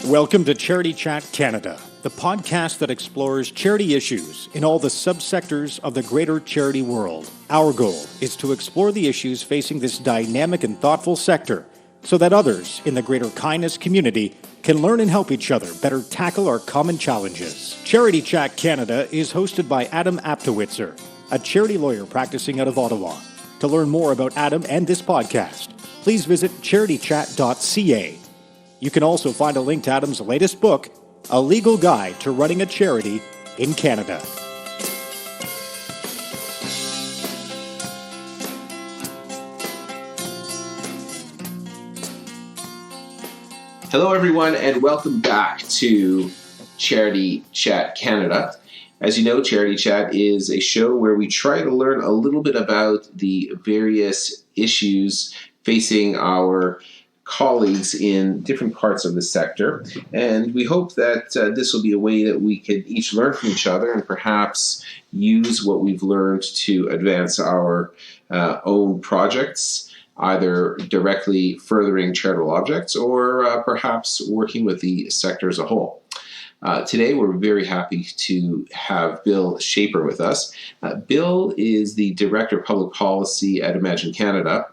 Welcome to Charity Chat Canada, the podcast that explores charity issues in all the subsectors of the greater charity world. Our goal is to explore the issues facing this dynamic and thoughtful sector so that others in the greater kindness community can learn and help each other better tackle our common challenges. Charity Chat Canada is hosted by Adam Aptowitzer, a charity lawyer practicing out of Ottawa. To learn more about Adam and this podcast, please visit charitychat.ca. You can also find a link to Adam's latest book, A Legal Guide to Running a Charity in Canada. Hello, everyone, and welcome back to Charity Chat Canada. As you know, Charity Chat is a show where we try to learn a little bit about the various issues facing our colleagues in different parts of the sector. And we hope that this will be a way that we can each learn from each other and perhaps use what we've learned to advance our own projects, either directly furthering charitable objects or perhaps working with the sector as a whole. Today, we're very happy to have Bill Schaper with us. Bill is the Director of Public Policy at Imagine Canada,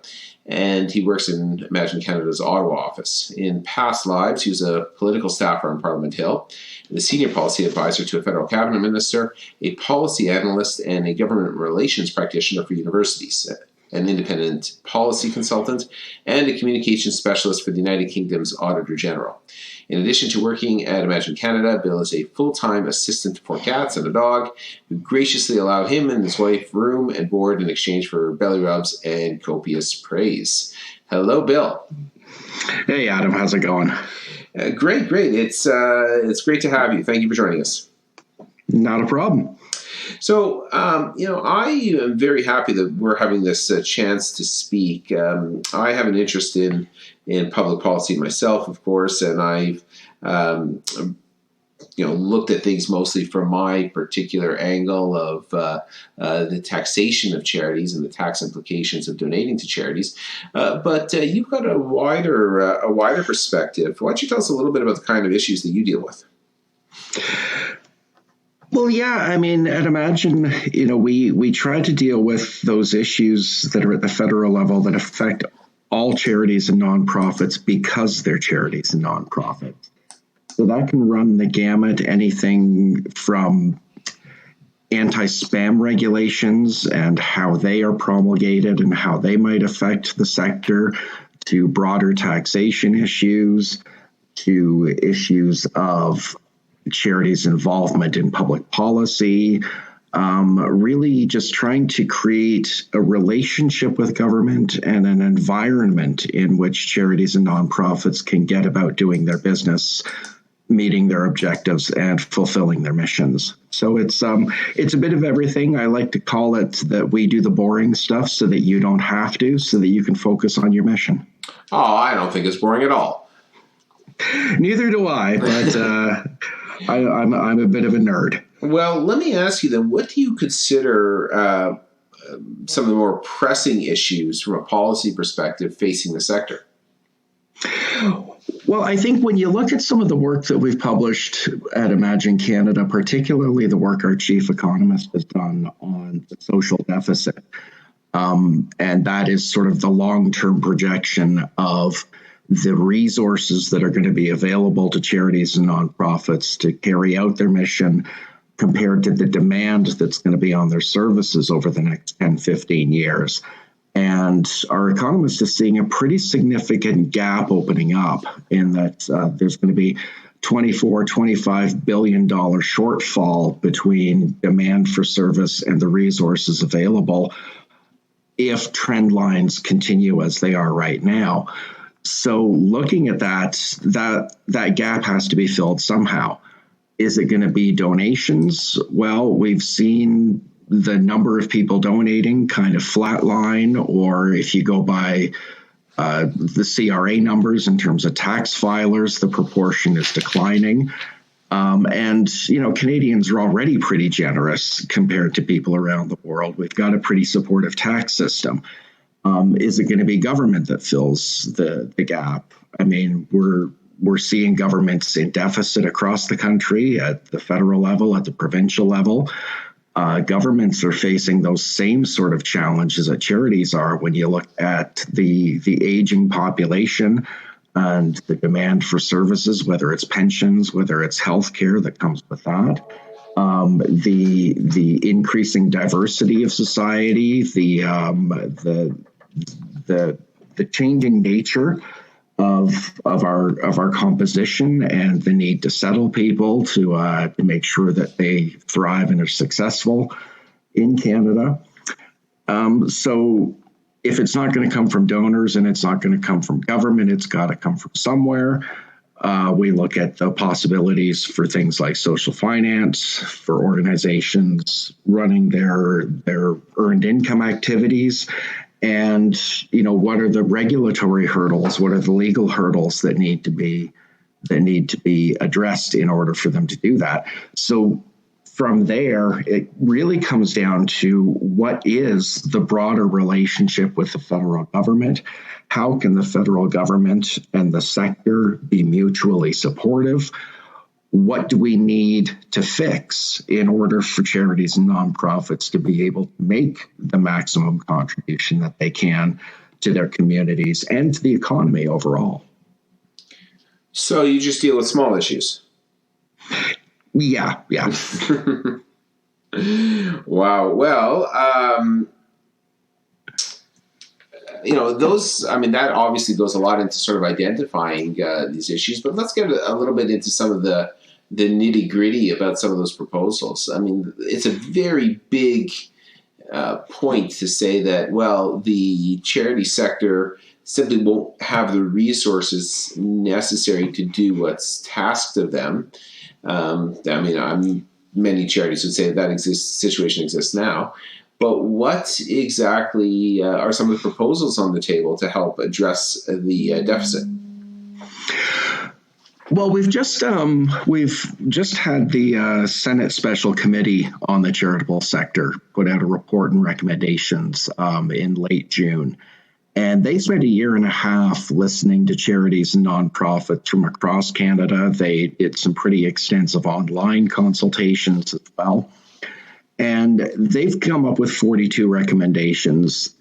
and he works in Imagine Canada's Ottawa office. In past lives, he was a political staffer on Parliament Hill, the senior policy advisor to a federal cabinet minister, a policy analyst, and a government relations practitioner for universities, an independent policy consultant, and a communications specialist for the United Kingdom's Auditor General. In addition to working at Imagine Canada, Bill is a full-time assistant to 4 cats and a dog who graciously allow him and his wife room and board in exchange for belly rubs and copious praise. Hello, Bill. Hey, Adam. How's it going? Great. It's great to have you. Thank you for joining us. Not a problem. So, I am very happy that we're having this chance to speak. I have an interest in public policy myself, of course, and I've looked at things mostly from my particular angle of the taxation of charities and the tax implications of donating to charities. But you've got a wider perspective. Why don't you tell us a little bit about the kind of issues that you deal with? Well, yeah, I mean, at Imagine, we try to deal with those issues that are at the federal level that affect all charities and nonprofits because they're charities and nonprofits. So that can run the gamut, anything from anti-spam regulations and how they are promulgated and how they might affect the sector, to broader taxation issues, to issues of charities' involvement in public policy, really just trying to create a relationship with government and an environment in which charities and nonprofits can get about doing their business, meeting their objectives, and fulfilling their missions. So it's a bit of everything. I like to call it that we do the boring stuff so that you don't have to, so that you can focus on your mission. Oh, I don't think it's boring at all. Neither do I, but I'm a bit of a nerd. Well, let me ask you then, what do you consider some of the more pressing issues from a policy perspective facing the sector? Well, I think when you look at some of the work that we've published at Imagine Canada, particularly the work our chief economist has done on the social deficit, and that is sort of the long-term projection of the resources that are going to be available to charities and nonprofits to carry out their mission compared to the demand that's going to be on their services over the next 10, 15 years. And our economist is seeing a pretty significant gap opening up in that there's going to be $24, $25 billion shortfall between demand for service and the resources available if trend lines continue as they are right now. So looking at that gap has to be filled somehow. Is it going to be donations? Well, we've seen the number of people donating kind of flatline, or if you go by the CRA numbers in terms of tax filers, the proportion is declining. And Canadians are already pretty generous compared to people around the world. We've got a pretty supportive tax system. Is it going to be government that fills the gap? I mean, we're we're seeing governments in deficit across the country at the federal level, at the provincial level. Governments are facing those same sort of challenges that charities are when you look at the aging population and the demand for services, whether it's pensions, whether it's healthcare that comes with that. The increasing diversity of society, the changing nature of our composition, and the need to settle people to make sure that they thrive and are successful in Canada. So if it's not going to come from donors and it's not going to come from government, it's got to come from somewhere. We look at the possibilities for things like social finance, for organizations running their earned income activities. And, what are the regulatory hurdles? What are the legal hurdles that need to be addressed in order for them to do that? So from there, it really comes down to what is the broader relationship with the federal government? How can the federal government and the sector be mutually supportive? What do we need to fix in order for charities and nonprofits to be able to make the maximum contribution that they can to their communities and to the economy overall? So you just deal with small issues? Yeah. Wow. Well, that obviously goes a lot into sort of identifying these issues, but let's get a little bit into some of the nitty gritty about some of those proposals. I mean, it's a very big point to say that, well, the charity sector simply won't have the resources necessary to do what's tasked of them. Many charities would say that situation exists now. But what exactly are some of the proposals on the table to help address the deficit? Well, we've just had the Senate Special Committee on the charitable sector put out a report and recommendations in late June. And they spent a year and a half listening to charities and nonprofits from across Canada. They did some pretty extensive online consultations as well. And they've come up with 42 recommendations,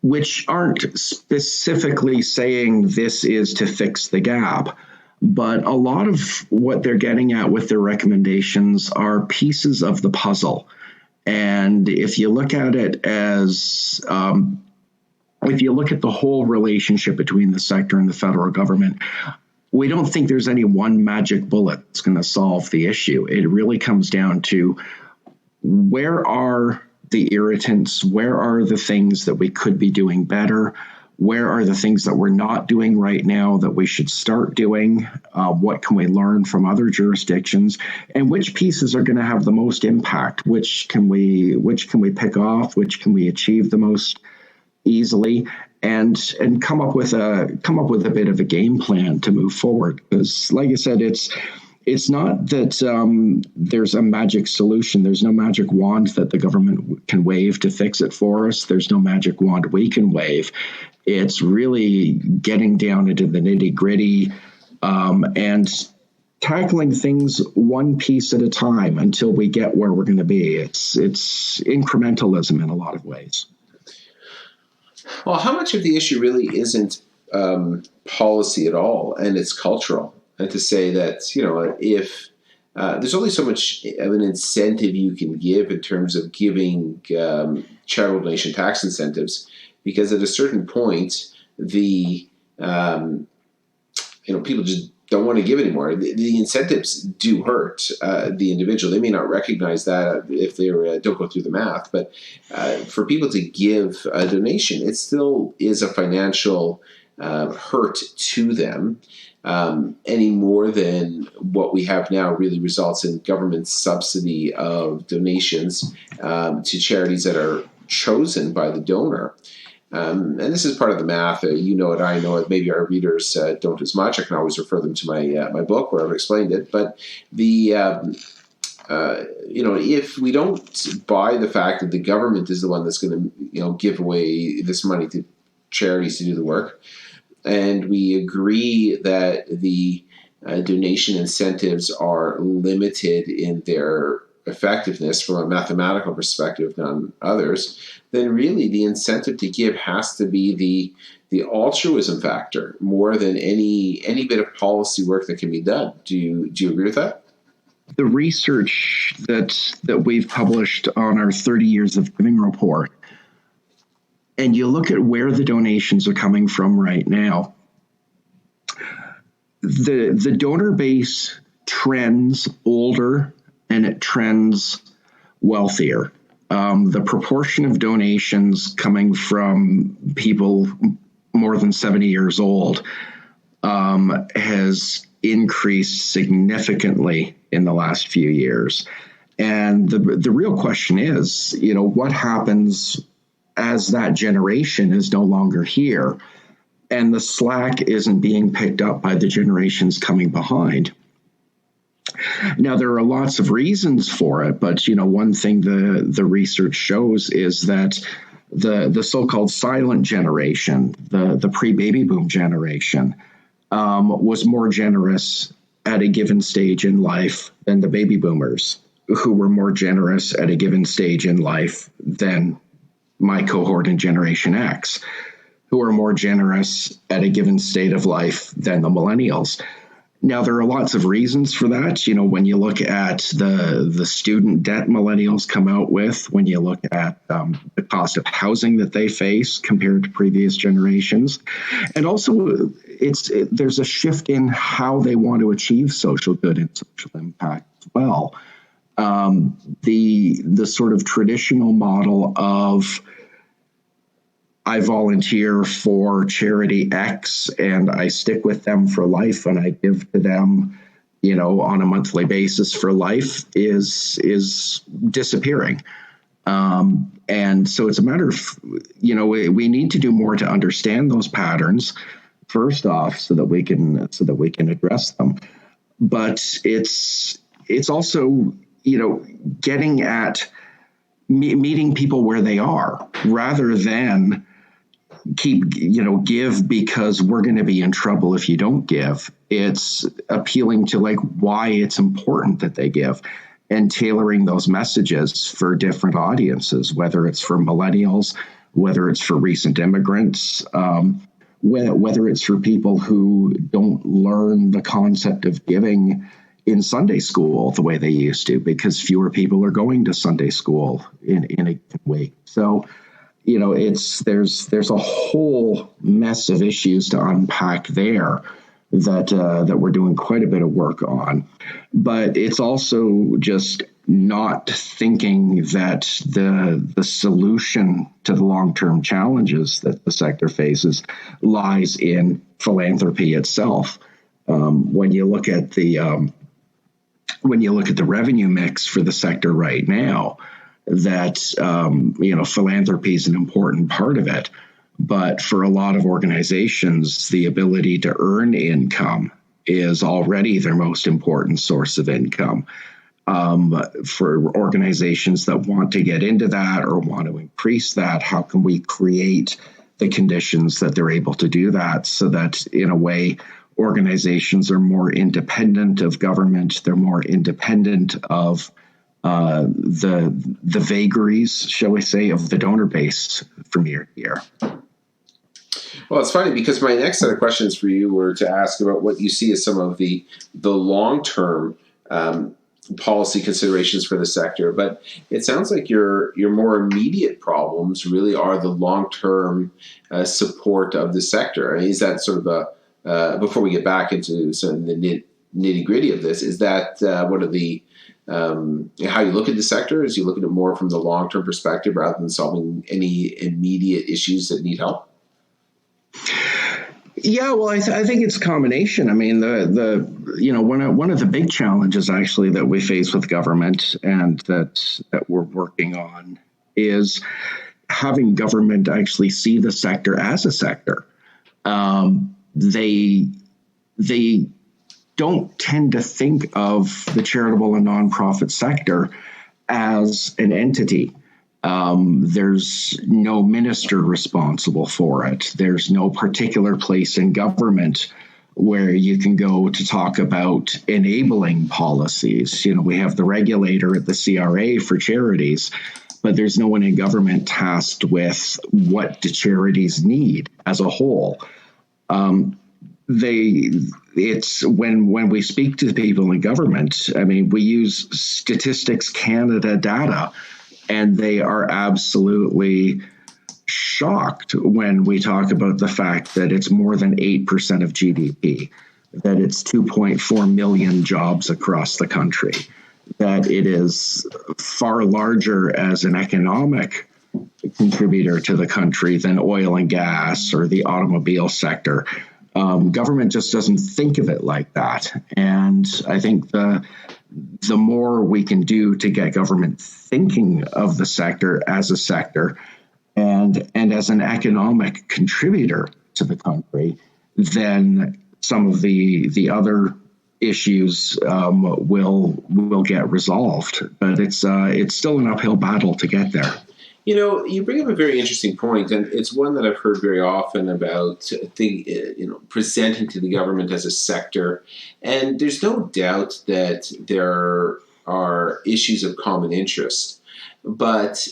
which aren't specifically saying this is to fix the gap. But a lot of what they're getting at with their recommendations are pieces of the puzzle. And if you look at it as if you look at the whole relationship between the sector and the federal government, we don't think there's any one magic bullet that's going to solve the issue. It really comes down to where are the irritants? Where are the things that we could be doing better? Where are the things that we're not doing right now that we should start doing? What can we learn from other jurisdictions? And which pieces are going to have the most impact? Which can we pick off? Which can we achieve the most easily? And come up with a bit of a game plan to move forward. Because, like I said, it's not that there's a magic solution. There's no magic wand that the government can wave to fix it for us. There's no magic wand we can wave. It's really getting down into the nitty gritty and tackling things one piece at a time until we get where we're going to be. It's incrementalism in a lot of ways. Well, how much of the issue really isn't policy at all, and it's cultural? And to say that, if there's only so much of an incentive you can give in terms of giving charitable donation tax incentives, because at a certain point, the people just don't want to give anymore. The incentives do hurt the individual. They may not recognize that if they don't go through the math, but for people to give a donation, it still is a financial hurt to them. Any more than what we have now really results in government subsidy of donations to charities that are chosen by the donor. And this is part of the math. You know it, I know it. Maybe our readers don't as much. I can always refer them to my book where I've explained it. But if we don't buy the fact that the government is the one that's going to give away this money to charities to do the work, and we agree that the donation incentives are limited in their effectiveness from a mathematical perspective than others, then really the incentive to give has to be the altruism factor more than any bit of policy work that can be done. Do you agree with that? The research that we've published on our 30 Years of Giving report, and you look at where the donations are coming from right now, the donor base trends older and it trends wealthier. The proportion of donations coming from people more than 70 years old has increased significantly in the last few years. And the real question is, what happens as that generation is no longer here and the slack isn't being picked up by the generations coming behind? Now, there are lots of reasons for it, but, one thing the research shows is that the so-called silent generation, the pre-baby boom generation, was more generous at a given stage in life than the baby boomers, who were more generous at a given stage in life than my cohort in Generation X, who are more generous at a given state of life than the millennials. Now, there are lots of reasons for that. When you look at the student debt millennials come out with, when you look at the cost of housing that they face compared to previous generations, and also there's a shift in how they want to achieve social good and social impact as well. The sort of traditional model of I volunteer for charity X and I stick with them for life and I give to them, on a monthly basis for life is disappearing. And so it's a matter of, we need to do more to understand those patterns first off so that we can address them. But it's also, getting at meeting people where they are rather than give because we're going to be in trouble if you don't give. It's appealing to why it's important that they give and tailoring those messages for different audiences, whether it's for millennials, whether it's for recent immigrants, whether it's for people who don't learn the concept of giving in Sunday school the way they used to, because fewer people are going to Sunday school in a week. So, there's a whole mess of issues to unpack there that we're doing quite a bit of work on. But it's also just not thinking that the solution to the long-term challenges that the sector faces lies in philanthropy itself. When you look at the revenue mix for the sector right now, that philanthropy is an important part of it. But for a lot of organizations, the ability to earn income is already their most important source of income. For organizations that want to get into that or want to increase that, how can we create the conditions that they're able to do that so that, in a way, organizations are more independent of government, they're more independent of the vagaries, shall we say, of the donor base from year to year. Well, it's funny because my next set of questions for you were to ask about what you see as some of the long-term policy considerations for the sector, but it sounds like your more immediate problems really are the long-term support of the sector. Is that sort of before we get back into some of the nitty-gritty of this, is that one of the how you look at the sector? Is you look at it more from the long-term perspective rather than solving any immediate issues that need help? Yeah, well, I think it's a combination. I mean, one of the big challenges actually that we face with government and that we're working on is having government actually see the sector as a sector. They don't tend to think of the charitable and nonprofit sector as an entity. There's no minister responsible for it. There's no particular place in government where you can go to talk about enabling policies. We have the regulator at the CRA for charities, but there's no one in government tasked with what do charities need as a whole. It's when we speak to people in government, we use Statistics Canada data, and they are absolutely shocked when we talk about the fact that it's more than 8% of GDP, that it's 2.4 million jobs across the country, that it is far larger as an economic contributor to the country than oil and gas or the automobile sector. Government just doesn't think of it like that. And I think the more we can do to get government thinking of the sector as a sector and as an economic contributor to the country, then some of the other issues will get resolved. But it's still an uphill battle to get there. You bring up a very interesting point, and it's one that I've heard very often about presenting to the government as a sector. And there's no doubt that there are issues of common interest. But,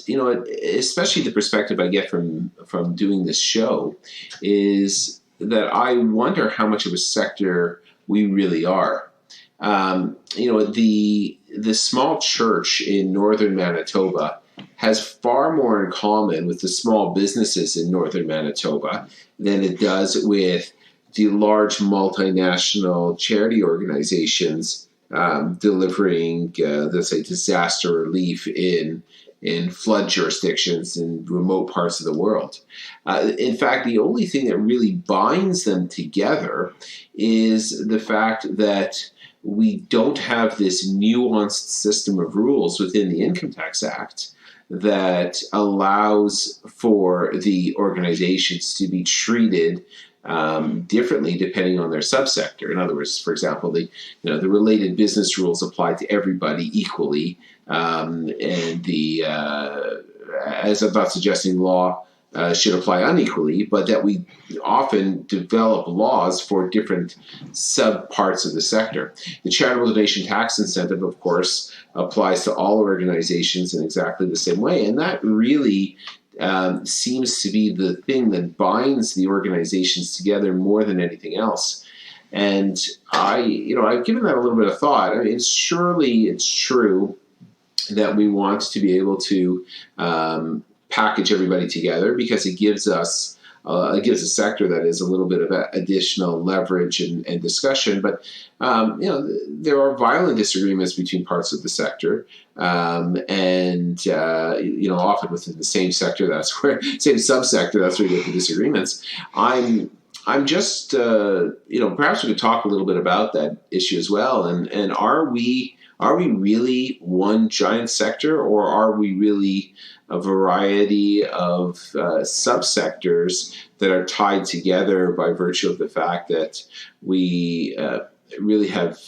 especially the perspective I get from doing this show is that I wonder how much of a sector we really are. The small church in northern Manitoba has far more in common with the small businesses in northern Manitoba than it does with the large multinational charity organizations delivering, let's say, disaster relief in flood jurisdictions in remote parts of the world. In fact, the only thing that really binds them together is the fact that we don't have this nuanced system of rules within the Income Tax Act that allows for the organizations to be treated differently depending on their subsector. In other words, for example, the related business rules apply to everybody equally, and the as I'm not suggesting law should apply unequally, but that we often develop laws for different subparts of the sector. The charitable donation tax incentive, of course, applies to all organizations in exactly the same way, and that really seems to be the thing that binds the organizations together more than anything else. And I've given that a little bit of thought. Surely it's true that we want to be able to package everybody together because it gives us a sector that is a little bit of additional leverage and discussion. But there are violent disagreements between parts of the sector, and often within the same sector, same subsector, that's where you get the disagreements. I'm just perhaps we could talk a little bit about that issue as well. And are we really one giant sector, or are we really a variety of subsectors that are tied together by virtue of the fact that we really have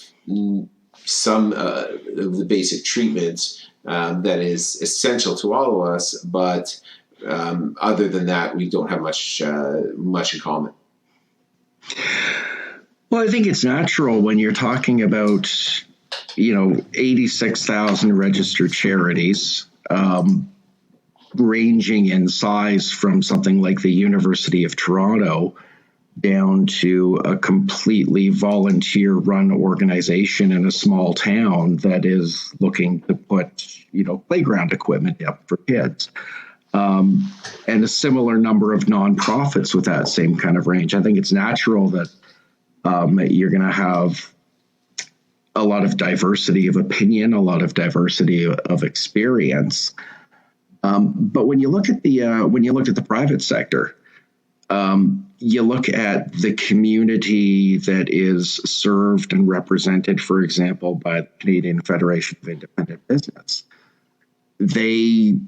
some of the basic treatment that is essential to all of us, but other than that, we don't have much in common. Well, I think it's natural when you're talking about 86,000 registered charities, ranging in size from something like the University of Toronto down to a completely volunteer-run organization in a small town that is looking to put, playground equipment up for kids. And a similar number of nonprofits with that same kind of range. I think it's natural that you're going to have a lot of diversity of opinion, a lot of diversity of experience. But when you look at the private sector, you look at the community that is served and represented, for example, by the Canadian Federation of Independent Business. They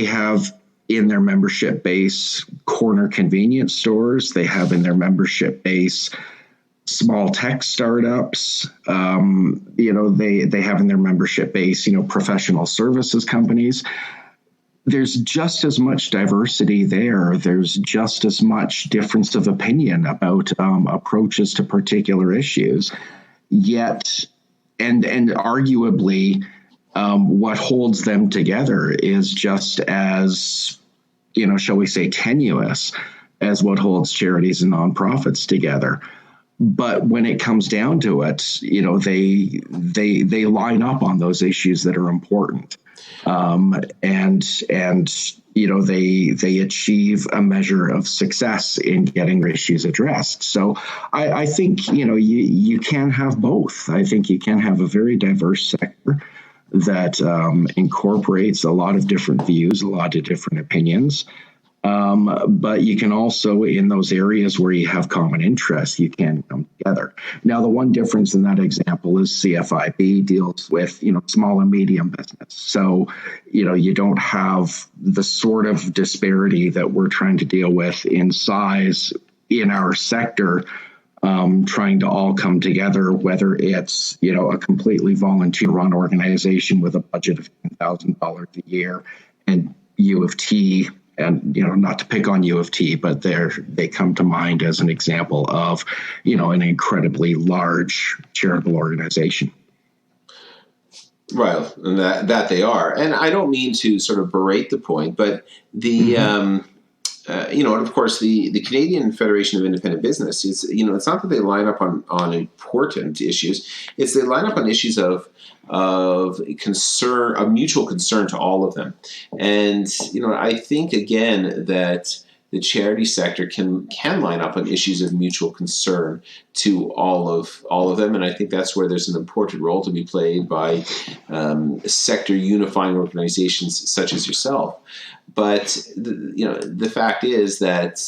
have in their membership base corner convenience stores. They have in their membership base small tech startups. They have in their membership base, professional services companies. there's just as much diversity there. There's just as much difference of opinion about approaches to particular issues. Yet, and arguably, what holds them together is just as, shall we say, tenuous as what holds charities and nonprofits together. But when it comes down to it, they line up on those issues that are important, and they achieve a measure of success in getting issues addressed. So I think you can have both. I think you can have a very diverse sector that incorporates a lot of different views, a lot of different opinions. But you can also, in those areas where you have common interests, you can come together. Now, the one difference in that example is CFIB deals with, small and medium business. So, you don't have the sort of disparity that we're trying to deal with in size in our sector, trying to all come together, whether it's, a completely volunteer-run organization with a budget of $10,000 a year and U of T. And, not to pick on U of T, but they come to mind as an example of, an incredibly large charitable organization. Right, and that they are. And I don't mean to sort of berate the point, but the, and of course, the Canadian Federation of Independent Business, it's not that they line up on important issues. It's they line up on issues of concern, of mutual concern to all of them. And, I think, again, that the charity sector can line up on issues of mutual concern to all of them. And I think that's where there's an important role to be played by sector unifying organizations such as yourself. But, the fact is that,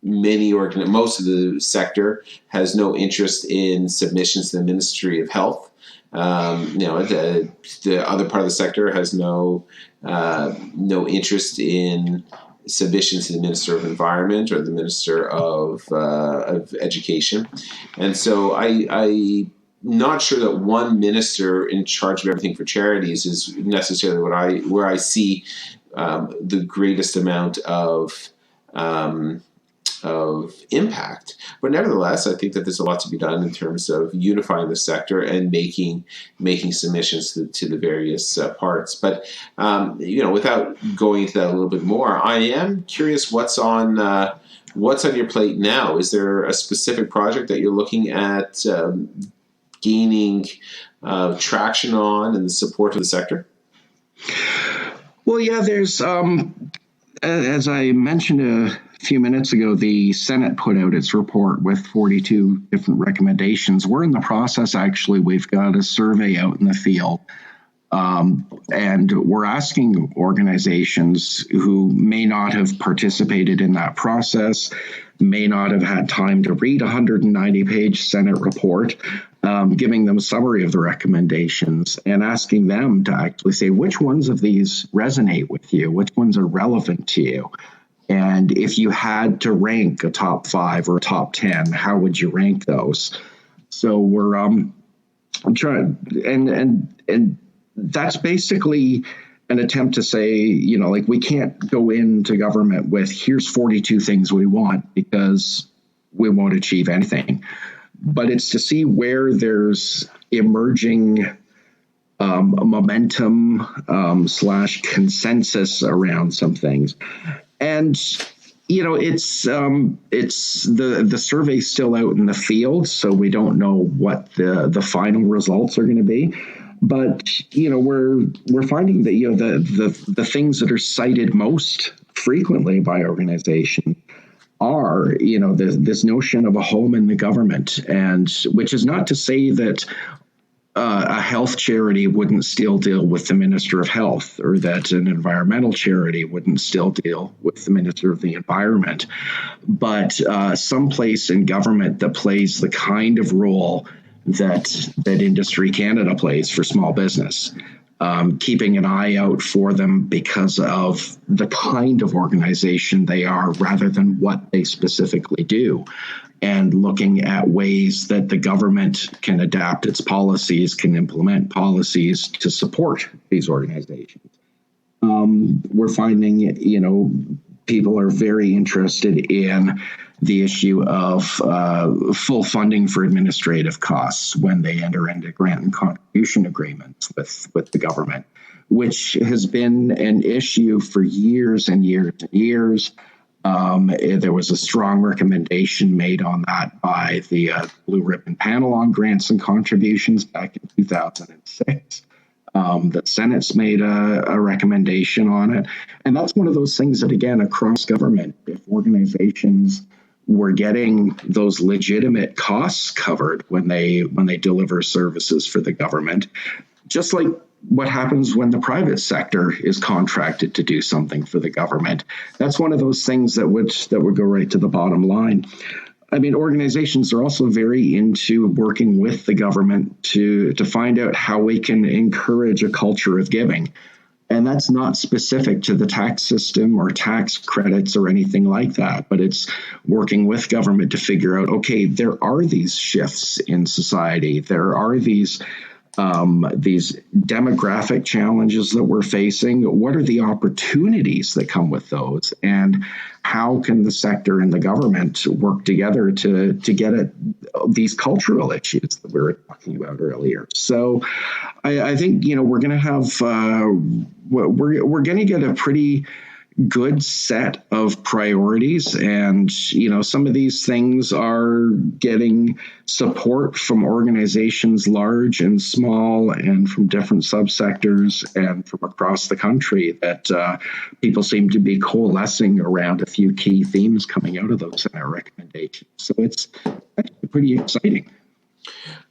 most of the sector has no interest in submissions to the Ministry of Health. The other part of the sector has no interest in submissions to the Minister of Environment or the Minister of Education, and so I'm not sure that one minister in charge of everything for charities is necessarily where I see the greatest amount of impact. But nevertheless, I think that there's a lot to be done in terms of unifying the sector and making submissions to the various parts. But, without going into that a little bit more, I am curious what's on your plate now. Is there a specific project that you're looking at gaining traction on and the support of the sector? Well, yeah, there's, as I mentioned a few minutes ago, the Senate put out its report with 42 different recommendations. We're in the process, actually. We've got a survey out in the field, and we're asking organizations who may not have participated in that process, may not have had time to read a 190-page Senate report, giving them a summary of the recommendations and asking them to actually say which ones of these resonate with you, which ones are relevant to you. And if you had to rank a top 5 or a top 10, how would you rank those? So we're trying, and that's basically an attempt to say, we can't go into government with here's 42 things we want because we won't achieve anything. But it's to see where there's emerging momentum / consensus around some things. And, it's the survey's still out in the field, so we don't know what the final results are going to be. But, we're finding that, the things that are cited most frequently by organizations are, this notion of a home in the government, and which is not to say that a health charity wouldn't still deal with the Minister of Health, or that an environmental charity wouldn't still deal with the Minister of the Environment, but some place in government that plays the kind of role that Industry Canada plays for small business, keeping an eye out for them because of the kind of organization they are rather than what they specifically do, and looking at ways that the government can adapt its policies, can implement policies to support these organizations. we're finding, people are very interested in the issue of full funding for administrative costs when they enter into grant and contribution agreements with the government, which has been an issue for years and years and years. There was a strong recommendation made on that by the Blue Ribbon Panel on Grants and Contributions back in 2006. The Senate's made a recommendation on it. And that's one of those things that, again, across government, if organizations were getting those legitimate costs covered when they deliver services for the government, just like what happens when the private sector is contracted to do something for the government. That's one of those things that would go right to the bottom line. I mean, organizations are also very into working with the government to find out how we can encourage a culture of giving. And that's not specific to the tax system or tax credits or anything like that, but it's working with government to figure out, okay, there are these shifts in society. There are these demographic challenges that we're facing. What are the opportunities that come with those? And how can the sector and the government work together to get at these cultural issues that we were talking about earlier? So I think, we're going to have, we're going to get a pretty good set of priorities. And, some of these things are getting support from organizations large and small and from different subsectors and from across the country that people seem to be coalescing around a few key themes coming out of those Senate recommendations. So it's actually pretty exciting.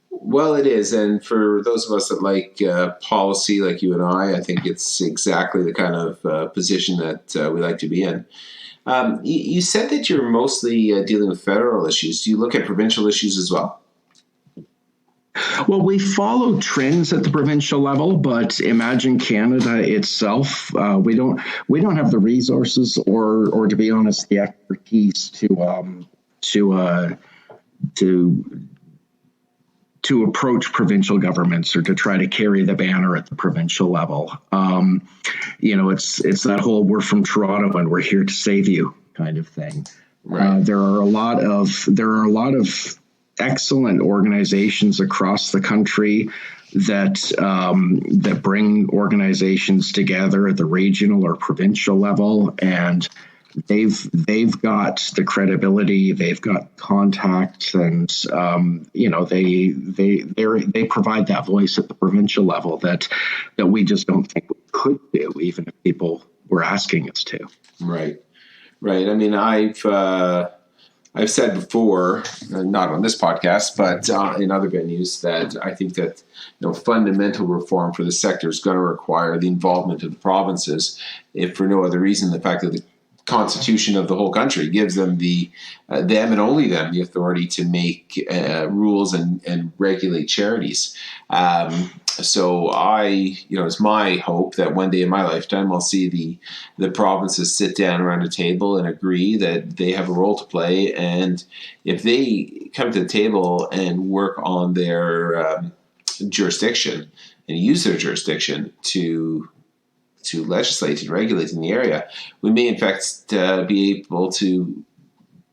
Well, it is. And for those of us that like policy, like you and I think it's exactly the kind of position that we like to be in. You said that you're mostly dealing with federal issues. Do you look at provincial issues as well? Well, we follow trends at the provincial level, but Imagine Canada itself, we don't have the resources or to be honest, the expertise to approach provincial governments or to try to carry the banner at the provincial level. It's that whole "we're from Toronto and we're here to save you" kind of thing. Right. There are a lot of excellent organizations across the country that bring organizations together at the regional or provincial level, and they've got the credibility, they've got contacts, and they provide that voice at the provincial level that we just don't think we could do, even if people were asking us to. Right. I mean, I've said before, not on this podcast, but in other venues, that I think that fundamental reform for the sector is going to require the involvement of the provinces, if for no other reason, the fact that the Constitution of the whole country gives them them and only them the authority to make rules and regulate charities. So it's my hope that one day in my lifetime I'll see the provinces sit down around a table and agree that they have a role to play, and if they come to the table and work on their jurisdiction and use their jurisdiction to legislate and regulate in the area, we may in fact be able to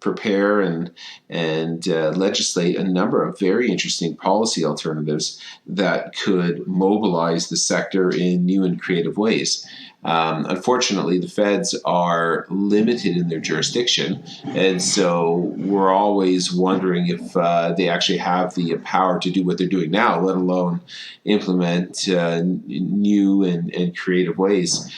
prepare and legislate a number of very interesting policy alternatives that could mobilize the sector in new and creative ways. Unfortunately, the feds are limited in their jurisdiction, and so we're always wondering if they actually have the power to do what they're doing now, let alone implement new and creative ways.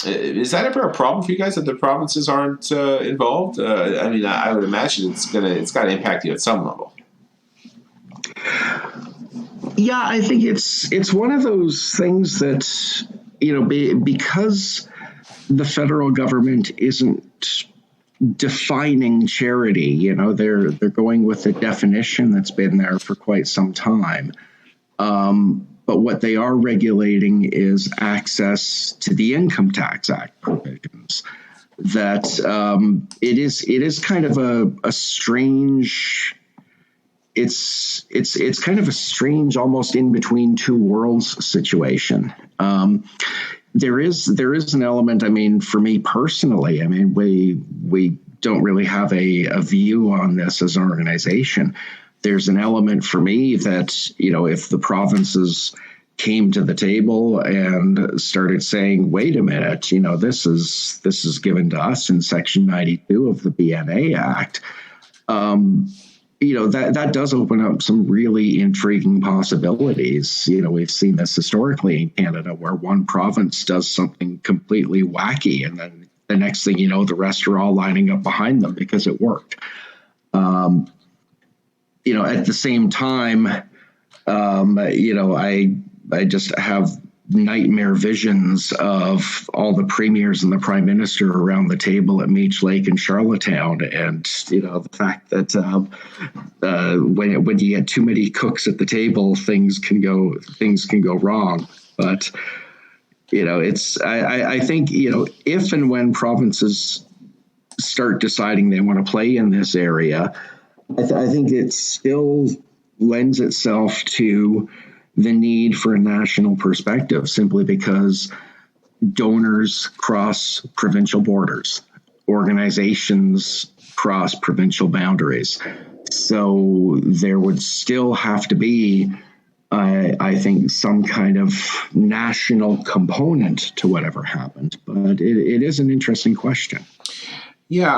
Is that ever a problem for you guys that the provinces aren't involved? I would imagine it's got to impact you at some level. Yeah, I think it's one of those things that, because the federal government isn't defining charity, they're going with a definition that's been there for quite some time. But what they are regulating is access to the Income Tax Act provisions. That it is kind of a strange. It's kind of a strange, almost in between two worlds situation. there is an element. I mean, for me personally, I mean, we don't really have a view on this as an organization. There's an element for me that, if the provinces came to the table and started saying, wait a minute, this is given to us in Section 92 of the BNA Act, that does open up some really intriguing possibilities. We've seen this historically in Canada, where one province does something completely wacky, and then the next thing you know, the rest are all lining up behind them because it worked. At the same time, I just have nightmare visions of all the premiers and the prime minister around the table at Meech Lake in Charlottetown, and the fact that when you get too many cooks at the table, things can go wrong. But I think if and when provinces start deciding they want to play in this area, I think it still lends itself to the need for a national perspective, simply because donors cross provincial borders, organizations cross provincial boundaries. So there would still have to be, I think, some kind of national component to whatever happened. But it is an interesting question. Yeah,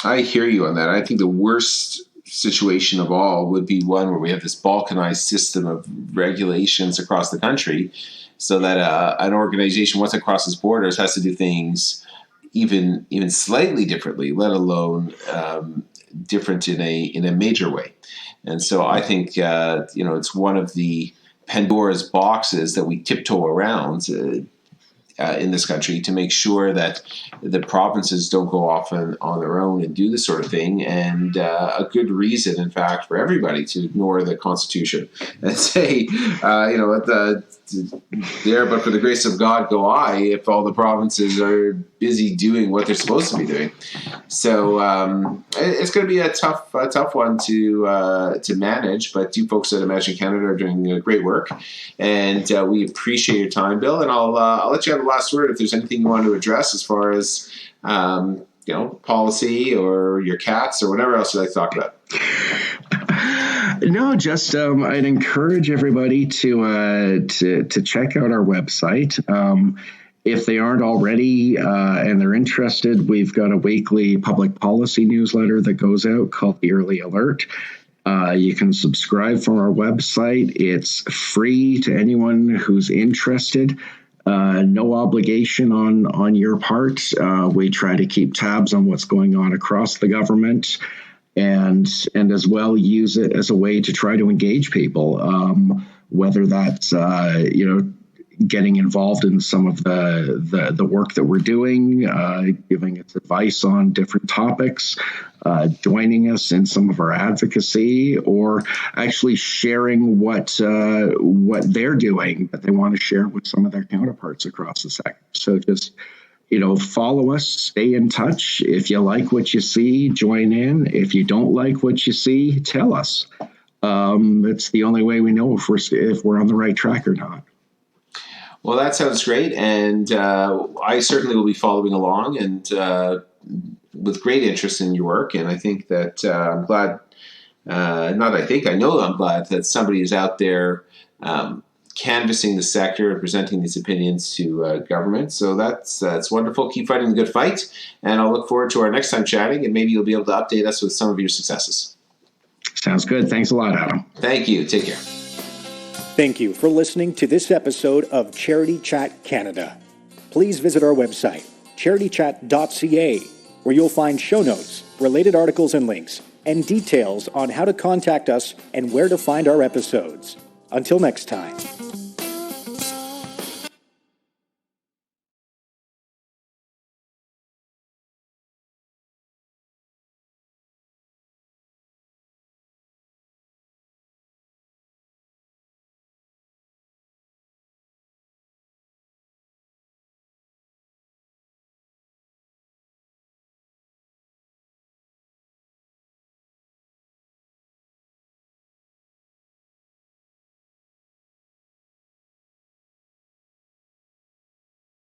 I hear you on that. I think the worst situation of all would be one where we have this balkanized system of regulations across the country, so that an organization, once it crosses borders, has to do things even slightly differently, let alone different in a major way. And so I think it's one of the Pandora's boxes that we tiptoe around in this country, to make sure that the provinces don't go off on their own and do this sort of thing. And a good reason, in fact, for everybody to ignore the Constitution and say, there, but for the grace of God go I, if all the provinces are busy doing what they're supposed to be doing. So it's going to be a tough one to manage. But you folks at Imagine Canada are doing great work, and we appreciate your time, Bill. And I'll let you have the last word if there's anything you want to address as far as policy or your cats or whatever else you'd like to talk about. No, just I'd encourage everybody to check out our website. If they aren't already and they're interested, we've got a weekly public policy newsletter that goes out called The Early Alert. You can subscribe from our website. It's free to anyone who's interested. No obligation on your part. We try to keep tabs on what's going on across the government, and as well use it as a way to try to engage people, whether that's getting involved in some of the work that we're doing, giving us advice on different topics, joining us in some of our advocacy, or actually sharing what they're doing that they want to share with some of their counterparts across the sector. So just follow us, stay in touch. If you like what you see, join in. If you don't like what you see, tell us. It's the only way we know if we're on the right track or not. Well, that sounds great, and I certainly will be following along and with great interest in your work. And I think that I'm glad, I'm glad that somebody is out there canvassing the sector and presenting these opinions to government. So that's wonderful. Keep fighting the good fight, and I'll look forward to our next time chatting, and maybe you'll be able to update us with some of your successes. Sounds good. Thanks a lot, Adam. Thank you. Take care. Thank you for listening to this episode of Charity Chat Canada. Please visit our website, charitychat.ca, where you'll find show notes, related articles and links, and details on how to contact us and where to find our episodes. Until next time.